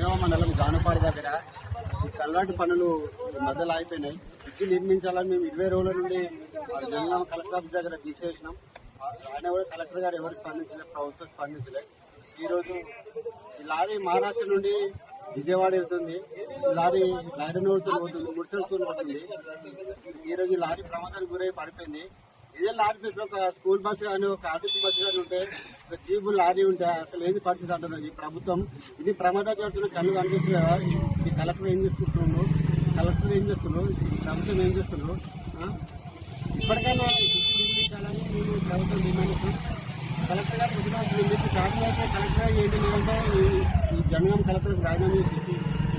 రెండవ మండలం జానపాడి దగ్గర ఈ కల్లాటి పనులు మధ్యలో అయిపోయినాయి. బ్రిడ్జి నిర్మించాలని మేము 20 రోజుల నుండి జనగామ కలెక్టర్ ఆఫీస్ దగ్గర దీక్ష చేసినాం. ఆయన కూడా కలెక్టర్ గారు ఎవరు స్పందించలేదు, ప్రభుత్వం స్పందించలేదు. ఈ రోజు ఈ లారీ మహారాష్ట్ర నుండి విజయవాడ వెళ్తుంది. ఈ లారీ లైరనూరుతో పోతుంది, ముడిసెలతో పోతుంది. ఈ రోజు ఈ లారీ ప్రమాదానికి గురై పడిపోయింది. ఇదే లారీ ప్లేస్ లో ఒక స్కూల్ బస్సు కానీ ఒక ఆర్టీసీ బస్సు కానీ ఉంటే, ఒక జీబు లారీ ఉంటే అసలు ఏంది పరిస్థితి అంటున్నారు. ఈ ప్రభుత్వం ఇది ప్రమాదాలు జరుగుతున్న కళ్ళు కనిపిస్తున్నాయా? ఈ కలెక్టర్ ఏం చేసుకుంటున్నారు, కలెక్టర్ ఏం చేస్తున్నారు, ఈ ప్రభుత్వం ఏం చేస్తున్నారు? ఇప్పటికైనా నిర్మించాలని మేము ప్రభుత్వం డిమాండ్ చేస్తున్నాం. కలెక్టర్ గారు మీకు సాధ్యమైతే కలెక్టర్ గారు ఏంటి లేదంటే ఈ జనగాం కలెక్టర్ రాజీనామా చేసి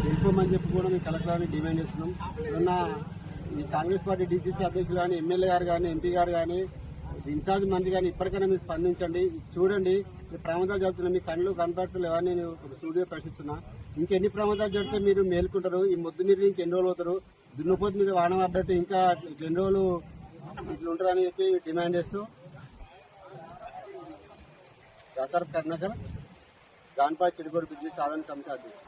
వెళ్ళిపోమని చెప్పి కూడా మేము కలెక్టర్ గారిని డిమాండ్ చేస్తున్నాం. ఉన్న ఈ కాంగ్రెస్ పార్టీ డీసీసీ అధ్యక్షులు కానీ, ఎమ్మెల్యే గారు కానీ, ఎంపీ గారు కానీ, ఇన్ఛార్జ్ మంత్రి కానీ ఇప్పటికైనా మీరు స్పందించండి. చూడండి, ఈ ప్రమాదాలు జరుగుతున్నాయి, మీ కళ్ళు కనపడుతులు ఎవరిని నేను ఒక స్టూడియో ప్రశ్నిస్తున్నా. ఇంకెన్ని ప్రమాదాలు జరిగితే మీరు మేల్కుంటారు? ఈ మొద్దు నీరు ఇంకెన్ని రోజులు అవుతారు? దున్నపోతు మీద వాన పడ్డట్టు ఇంకా ఎన్ని రోజులు ఇట్లా ఉంటారని చెప్పి డిమాండ్ చేస్తూ దాసర్ కర్ణాకర్ జాన్పాడ్ చిడిగోడు బ్రిడ్జి సాధన సమితి అధ్యక్షుడు.